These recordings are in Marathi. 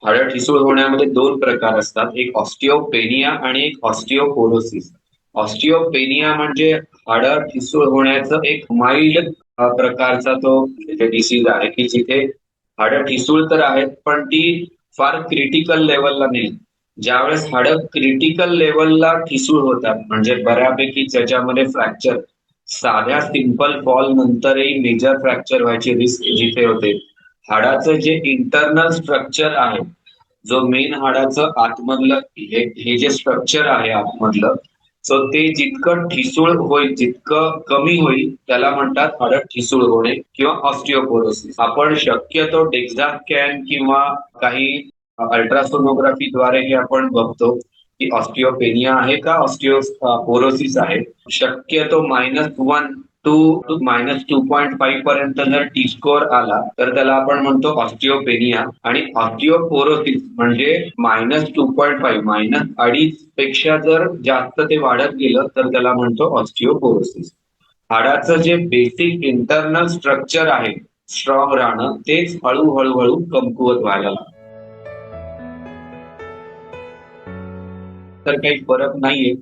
हाडं ठिसूळ होण्यामध्ये दोन प्रकार असतात, एक ऑस्टिओपेनिया आणि एक ऑस्टिओपोरोसिस. ऑस्टिओपेनिया म्हणजे हाडं ठिसूळ होण्याचं एक माइल्ड प्रकारचा तो डिसीज आहे की जिथे हाडं ठिसूळ तर आहेत पण ती फार क्रिटिकल लेवलला नाही. ज्यावेळेस हाडं क्रिटिकल लेवलला ठिसूळ होतात म्हणजे बऱ्यापैकी त्याच्यामध्ये फ्रॅक्चर, साध्या सिंपल फॉल नंतरही मेजर फ्रॅक्चर व्हायची रिस्क जिथे होते, हाडाचं जे इंटरनल स्ट्रक्चर आहे, जो मेन हाडाचं आतमधलं हे जे स्ट्रक्चर आहे आतमधलं, सो ते जितकं ठिसूळ होईल, जितकं कमी होईल त्याला म्हणतात हाडं ठिसूळ होणे किंवा ऑस्टिओपोरोसिस. आपण शक्यतो डेक्झा स्कॅन किंवा काही अल्ट्रासोनोग्राफीद्वारे हे आपण बघतो की ऑस्टिओपेनिया आहे का ऑस्टिओपोरोसिस आहे. शक्यतो -1 टू -2.5 पर्यंत जर टी स्कोअर आला तर त्याला आपण म्हणतो ऑस्टिओपेनिया, आणि ऑस्टिओपोरोसिस म्हणजे -2.5 -2.5 पेक्षा जर जास्त ते वाढत गेलं तर त्याला म्हणतो ऑस्टिओपोरोसिस. हाडाचं जे बेसिक इंटरनल स्ट्रक्चर आहे स्ट्रॉंग राहणं, तेच हळूहळू कमकुवत व्हायला लागतं. तर काही फरक नाहीये.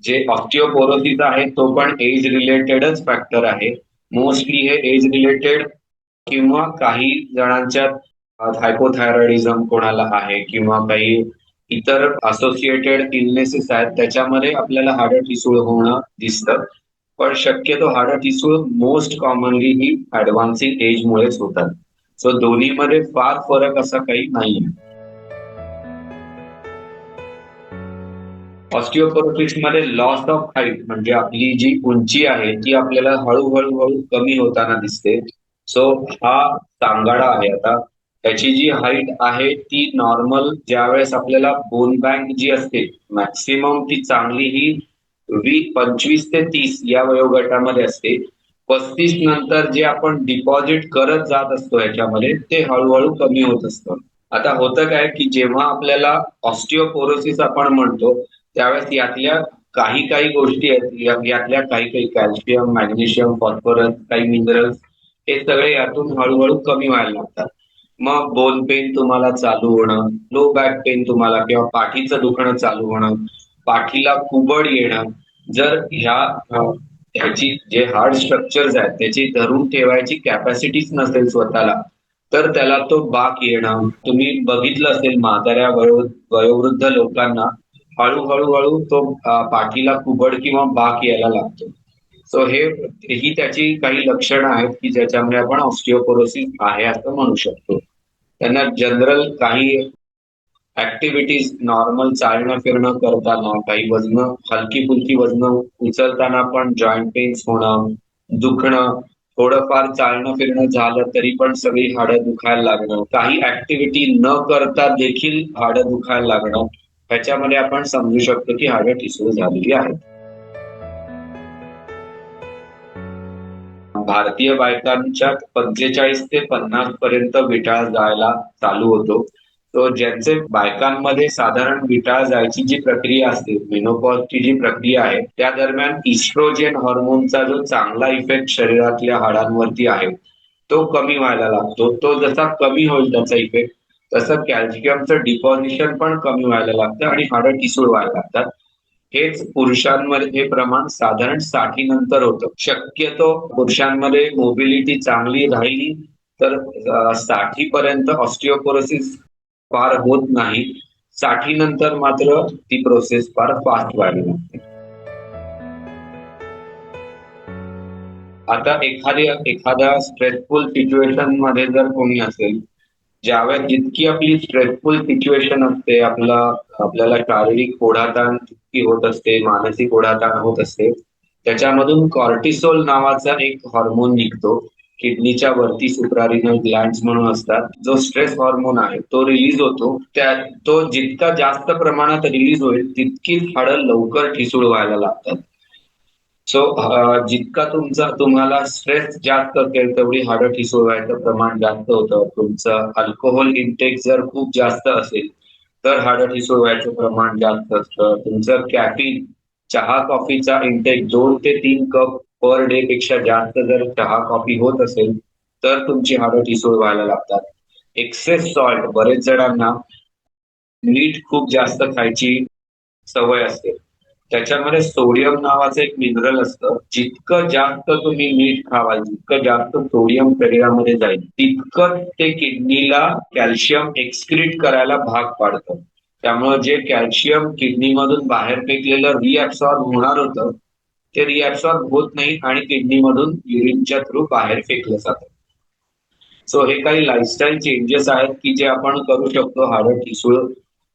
जे ऑस्टिओपोरोसिस आहे तो पण एज रिलेटेडच फॅक्टर आहे. मोस्टली हे एज रिलेटेड किंवा काही जणांच्यात हायपोथायरॉइडिझम कोणाला आहे किंवा काही इतर असोसिएटेड इलनेसेस आहेत त्याच्यामध्ये आपल्याला हाडं ठिसूळ होणं दिसतं. पण शक्यतो हाडं ठिसूळ मोस्ट कॉमनली ही ऍडव्हान्सिंग एजमुळेच होतात. सो दोन्हीमध्ये फार फरक असा काही नाहीये. ऑस्टिओपोरोसिस मध्ये लॉस ऑफ हाईट म्हणजे आपली जी उंची आहे ती आपल्याला हळूहळू कमी होताना दिसते. सो हा सांगाडा आहे. आता त्याची जी हाईट आहे ती नॉर्मल ज्यावेळेस आपल्याला बोन बँक जी असते मॅक्सिमम ती चांगली ही 25 ते 30 या वयोगटामध्ये असते. 35 नंतर जे आपण डिपॉझिट करत जात असतो याच्यामध्ये ते हळूहळू कमी होत असतं. आता होतं काय की जेव्हा आपल्याला ऑस्टिओपोरोसिस आपण म्हणतो त्यावेळेस यातल्या काही काही गोष्टी आहेत, यातल्या काही काही कॅल्शियम, मॅग्नेशियम, फॉस्फरस, काही मिनरल्स हे सगळे यातून हळूहळू कमी व्हायला लागतात. मग बोन पेन तुम्हाला चालू होणं, लो बॅक पेन तुम्हाला किंवा पाठीचं दुखणं चालू होणं, पाठीला कुबड येणं, जर ह्याची जे हार्ड स्ट्रक्चर्स आहेत त्याची धरून ठेवायची कॅपॅसिटीच नसेल स्वतःला तर त्याला तो बाक येणं. तुम्ही बघितलं असेल म्हाताऱ्या वयोवृद्ध लोकांना हळू तो पाठीला कुबड किंवा बाक यायला लागतो. सो ही त्याची काही लक्षणं आहेत की ज्याच्यामुळे आपण ऑस्टिओपोरोसिस आहे असं म्हणू शकतो. त्यांना जनरल काही ऍक्टिव्हिटीज नॉर्मल चालणं फिरणं करताना, काही वजनं हलकी फुलकी वजनं उचलताना पण जॉईंट पेन्स होणं, दुखणं, थोडंफार चालणं फिरणं झालं तरी पण सगळी हाडं दुखायला लागणं, काही ऍक्टिव्हिटी न करता देखील हाडं दुखायला लागणं, ह्याच्यामध्ये आपण समजू शकतो की हाडं ठिसूळ झालेली आहेत. भारतीय बायकांच्या 45 ते 50 पर्यंत विटाळ जायला चालू होतो. तो ज्यांचे बायकांमध्ये साधारण विटाळ जायची जी प्रक्रिया असते, मेनोपॉजची जी प्रक्रिया आहे, त्या दरम्यान इस्ट्रोजेन हॉर्मोनचा जो चांगला इफेक्ट शरीरातल्या हाडांवरती आहे, तो कमी व्हायला लागतो. तो जसा कमी होईल त्याचा इफेक्ट, तसं कॅल्शियमचं डिपॉझिशन पण कमी व्हायला लागतं आणि हाडं ठिसूळ व्हायला लागतात. हेच पुरुषांमध्ये हे प्रमाण साधारण 60 नंतर होतं. शक्यतो पुरुषांमध्ये मोबिलिटी चांगली राहिली तर 60 पर्यंत ऑस्टिओपोरोसिस फार होत नाही. 60 नंतर मात्र ती प्रोसेस फार फास्ट व्हायला लागते. आता एखाद्या स्ट्रेसफुल सिच्युएशन मध्ये जर कोणी असेल, ज्यावेळेस जितकी आपली स्ट्रेसफुल सिच्युएशन असते, आपल्याला शारीरिक ओढाताण जितकी होत असते, मानसिक ओढाताण होत असते, त्याच्यामधून कॉर्टिसोल नावाचा एक हॉर्मोन निघतो. किडनीच्या वरती सुप्रारिनल ग्लँड्स म्हणून असतात. जो स्ट्रेस हॉर्मोन आहे तो रिलीज होतो. तो जितका जास्त प्रमाणात रिलीज होईल तितकीच हाडं लवकर ठिसूळ व्हायला लागतात. सो जितका तुम्हाला स्ट्रेस जास्त असेल तेवढी हाडं ठिसूळ व्हायचं प्रमाण जास्त होतं. तुमचं अल्कोहोल इंटेक जर खूप जास्त असेल तर हाडं ठिसूळ व्हायचं प्रमाण जास्त असतं. तुमचं कॅफीन, चहा कॉफीचा इंटेक 2 ते 3 कप पर डे पेक्षा जास्त जर चहा कॉफी होत असेल तर तुमची हाडं ठिसूळ व्हायला लागतात. एक्सेस सॉल्ट, बरेच जणांना मीठ खूप जास्त खायची सवय असते. त्याच्यामध्ये सोडियम नावाचं एक मिनरल असतं. जितकं जास्त तुम्ही मीठ खावाल, जितकं जास्त सोडियम शरीरामध्ये जाईल, तितकं ते किडनीला कॅल्शियम एक्सक्रीट करायला भाग पाडतं. त्यामुळे जे कॅल्शियम किडनीमधून बाहेर फेकलेलं रिअब्सॉर्ब होणार होतं, ते रिअब्सॉर्ब होत नाही आणि किडनीमधून युरिनच्या थ्रू बाहेर फेकलं जातं. सो हे काही लाईफस्टाईल चेंजेस आहेत की जे आपण करू शकतो हाडं ठिसूळ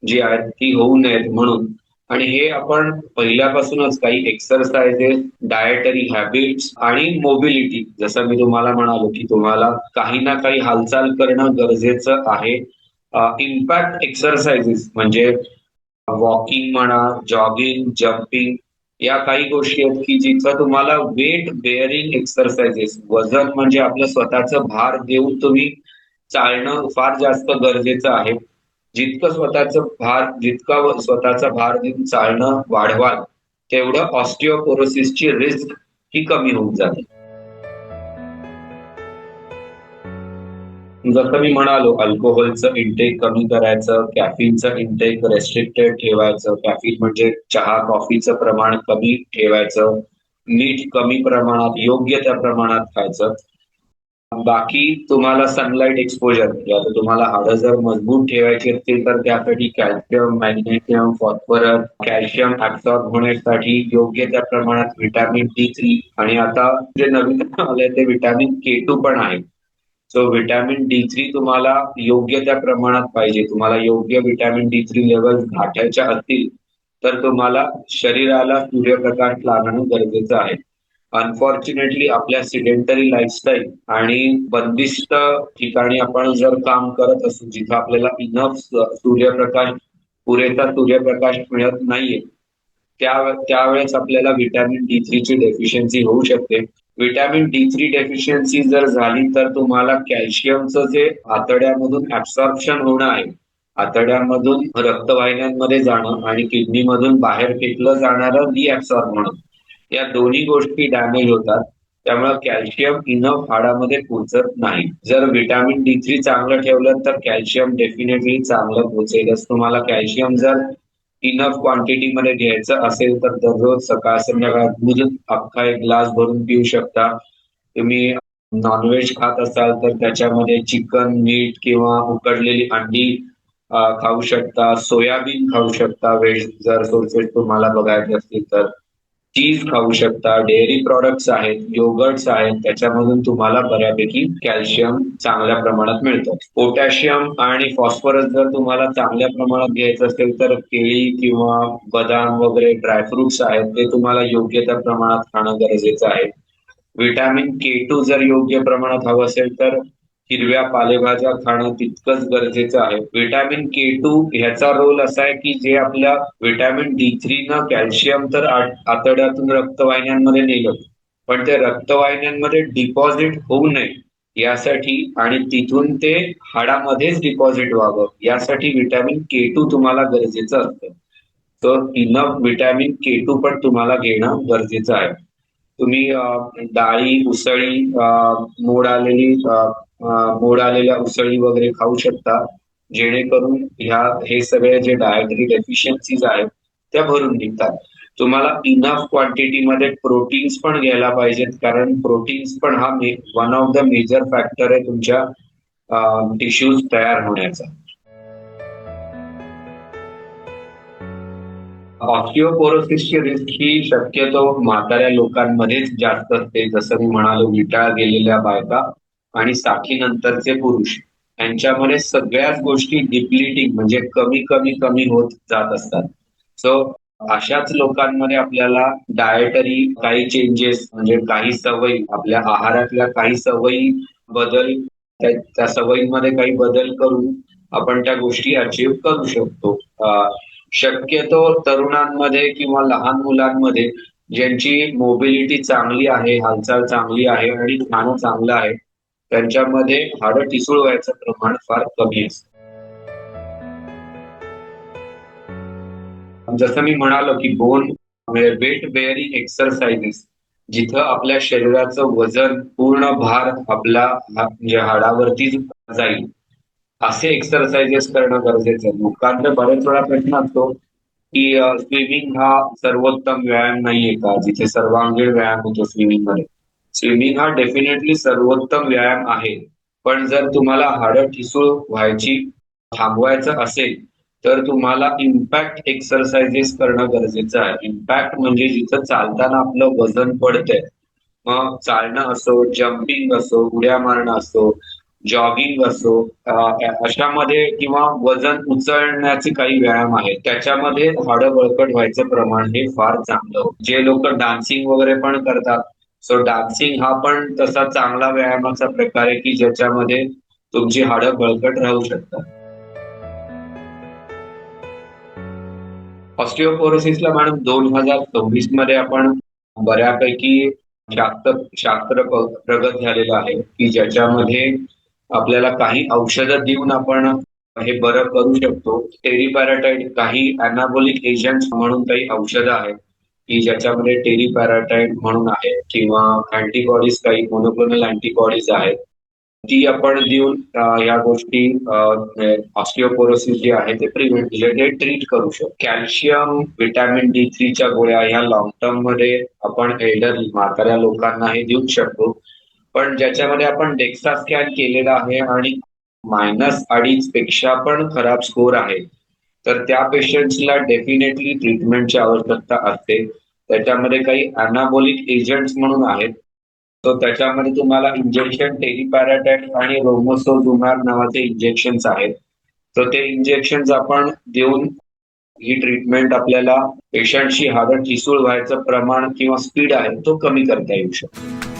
जी आहेत ती होऊ नयेत म्हणून. आणि हे आपण पहिल्यापासूनच काही एक्सरसाइजेस, डायटरी हॅबिट्स आणि मोबिलिटी, जसं मी तुम्हाला म्हणालो की तुम्हाला काही ना काही हालचाल करणं गरजेचं आहे. इम्पॅक्ट एक्सरसाइजेस म्हणजे वॉकिंग म्हणा, जॉगिंग, जम्पिंग, या काही गोष्टी आहेत की जिथं तुम्हाला वेट बेअरिंग एक्सरसाइजेस, वजन म्हणजे आपलं स्वतःचं भार देऊन तुम्ही चालणं फार जास्त गरजेचं आहे. जितका स्वतःचा भार देऊन चालणं वाढवाल, तेवढं ऑस्टिओपोरोसिसची रिस्क ही कमी होऊन जाते. जसं मी म्हणालो, अल्कोहोलचं इंटेक कमी करायचं, कॅफीनचं इंटेक रेस्ट्रिक्टेड ठेवायचं. कॅफीन म्हणजे चहा, कॉफीचं प्रमाण कमी ठेवायचं. मीठ कमी प्रमाणात, योग्य त्या प्रमाणात खायचं. बाकी तुम्हाला सनलाईट एक्सपोजर, म्हणजे आता तुम्हाला हाडं जर मजबूत ठेवायची असतील तर त्यासाठी calcium, magnesium, phosphorus, calcium absorb होण्यासाठी योग्य त्या प्रमाणात व्हिटॅमिन D3, आणि आता जे नवीन आलंय ते व्हिटॅमिन K2 पण आहे. सो व्हिटॅमिन D3 तुम्हाला योग्य त्या प्रमाणात पाहिजे. तुम्हाला योग्य व्हिटॅमिन D3 लेवल गाठायच्या असतील तर तुम्हाला शरीराला सूर्यप्रकाश लागणं गरजेचं आहे. अनफॉर्च्युनेटली आपल्या सिडेंटरी लाईफस्टाईल आणि बंदिस्त ठिकाणी आपण जर काम करत असू, जिथं आपल्याला इनफ सूर्यप्रकाश, पुरेसा सूर्यप्रकाश मिळत नाहीये, त्यावेळेस आपल्याला व्हिटॅमिन D3 ची डेफिशियन्सी होऊ शकते. व्हिटॅमिन D3 डेफिशियन्सी जर झाली तर तुम्हाला कॅल्शियमचं जे आतड्यामधून ऍब्सॉर्प्शन होणं आहे, आतड्यामधून रक्तवाहिन्यांमध्ये जाणं आणि किडनीमधून बाहेर फेकलं जाणारं रिअब्सॉर्ब होणं, या दोन्ही गोष्टी डॅमेज होतात. त्यामुळे कॅल्शियम इनफ हाडामध्ये पोहोचत नाही. जर व्हिटॅमिन D3 चांगलं ठेवलं तर कॅल्शियम डेफिनेटली चांगलं पोहोचेलच. तुम्हाला कॅल्शियम जर इनफ क्वांटिटीमध्ये घ्यायचं असेल तर दररोज सकाळ संध्याकाळ दूध अख्खा एक ग्लास भरून पिऊ शकता. तुम्ही नॉनव्हेज खात असाल तर त्याच्यामध्ये चिकन, मीठ किंवा उकडलेली अंडी खाऊ शकता. सोयाबीन खाऊ शकता, व्हेज जर सोर्सेस तुम्हाला बघायचे असतील तर. चीज खाऊ शकता. डेअरी प्रॉडक्ट्स आहेत, योगर्ट्स आहेत, त्याच्यामधून तुम्हाला बऱ्यापैकी कॅल्शियम चांगल्या प्रमाणात मिळतं. पोटॅशियम आणि फॉस्फरस जर तुम्हाला चांगल्या प्रमाणात घ्यायचं असेल तर केळी किंवा बदाम वगैरे ड्रायफ्रुट्स आहेत ते तुम्हाला योग्य त्या प्रमाणात खाणं गरजेचं आहे. व्हिटॅमिन K2 जर योग्य प्रमाणात हवं असेल तर हिरव्या पालेभाज्या खाणं तितकंच गरजेचं आहे. व्हिटॅमिन K2 ह्याचा रोल असा आहे की जे आपल्या व्हिटॅमिन D3 न कॅल्शियम तर आतड्यातून रक्तवाहिन्यांमध्ये नेलं, पण ते रक्तवाहिन्यांमध्ये डिपॉझिट होऊ नये यासाठी आणि तिथून ते हाडामध्येच डिपॉझिट व्हावं यासाठी व्हिटॅमिन K2 तुम्हाला गरजेचं असतं. तर इनफ व्हिटॅमिन K2 पण तुम्हाला घेणं गरजेचं आहे. तुम्ही डाळी, उसळी, मोड आलेल्या उसळी वगैरे खाऊ शकता, जेणेकरून हे सगळे जे डायटरी डेफिशियन्सीज आहेत त्या भरून निघतात. तुम्हाला इनफ क्वांटिटीमध्ये प्रोटीन्स पण घ्यायला पाहिजेत, कारण प्रोटीन्स पण हा one of the major factor आहे तुमच्या टिश्यूज तयार होण्याचा. ऑस्टिओपोरोसिसची रिस्क ही शक्यतो म्हाताऱ्या लोकांमध्येच जास्त असते. जसं मी म्हणालो, विटाळ गेलेल्या बायका आणि 60 नंतरचे पुरुष यांच्यामध्ये सगळ्याच गोष्टी डिप्लिटिंग म्हणजे कमी कमी कमी होत जात असतात. सो अशाच लोकांमध्ये आपल्याला डायटरी काही चेंजेस म्हणजे काही सवयी, आपल्या आहारातल्या काही सवयी बदल, त्या सवयींमध्ये काही बदल करून आपण त्या गोष्टी अचीव्ह करू शकतो. शक्यतो तरुणांमध्ये किंवा लहान मुलांमध्ये ज्यांची मोबिलिटी चांगली आहे, हालचाल चांगली आहे आणि खाणं चांगलं आहे, त्यांच्यामध्ये हाडं ठिसूळ व्हायचं प्रमाण फार कमी असतं. जसं मी म्हणालो की वेट बेअरिंग एक्सरसाइजेस, जिथं आपल्या शरीराचं वजन पूर्ण भार आपला म्हणजे हाडावरतीच जाईल, असे एक्सरसाइजेस करणं गरजेचं आहे. लोकांचा बरेच वेळा प्रश्न असतो की स्विमिंग हा सर्वोत्तम व्यायाम नाहीये का, जिथे सर्वांगीण व्यायाम होतो स्विमिंग मध्ये. स्विमिंग हा डेफिनेटली सर्वोत्तम व्यायाम आहे. पण जर तुम्हाला हाडं ठिसूळ व्हायची थांबवायचं असेल तर तुम्हाला इम्पॅक्ट एक्सरसाइजेस करणं गरजेचं आहे. इम्पॅक्ट म्हणजे जिथं चालताना आपलं वजन पडतंय, मग चालणं असो, जम्पिंग असो, उड्या मारणं असो, जॉगिंग असो, अशामध्ये किंवा वजन उचलण्याचे काही व्यायाम आहेत त्याच्यामध्ये हाडं बळकट व्हायचं प्रमाण हे फार चांगलं. जे लोक डान्सिंग वगैरे पण करतात, सो डान्सिंग हा पण तसा चांगला व्यायामाचा प्रकार आहे की ज्याच्यामध्ये तुमची हाडं बळकट राहू शकतात. ऑस्टिओपोरोसिसला मॅडम 2026 मध्ये आपण बऱ्यापैकी प्रगत झालेलं आहे की ज्याच्यामध्ये आपल्याला काही औषधं देऊन आपण हे बरं करू शकतो. टेरिपॅराटाइड काही अनाबोलिक एजंट्स म्हणून काही औषधं आहेत की ज्याच्यामध्ये टेरिपॅराटाइड म्हणून आहे किंवा अँटीबॉडीज काही मोनोक्लोनल अँटीबॉडीज आहेत. ती आपण देऊन या गोष्टी ऑस्टिओपोरोसिस जे आहे ते प्रिव्हेंट म्हणजे ट्रीट करू शकतो. कॅल्शियम, व्हिटॅमिन D3च्या गोळ्या ह्या लॉंग टर्म मध्ये आपण म्हाताऱ्या लोकांना हे देऊ शकतो. पण ज्याच्यामध्ये आपण डेक्सा स्कॅन केलेला आहे आणि -2.5 पेक्षा पण खराब स्कोर आहे, तर त्या पेशंट्सला डेफिनेटली ट्रीटमेंटची आवश्यकता असते. त्याच्यामध्ये काही अनाबोलिक एजंट्स म्हणून आहेत. तर त्याच्यामध्ये तुम्हाला इंजेक्शन टेरिपॅराटाइड आणि रोमोसोझुमॅब नावाचे इंजेक्शन्स आहेत. तर ते इंजेक्शन्स आपण देऊन ही ट्रीटमेंट आपल्याला पेशंटची हाडं ठिसूळ व्हायचं प्रमाण किंवा स्पीड आहे तो कमी करता येऊ शकतो.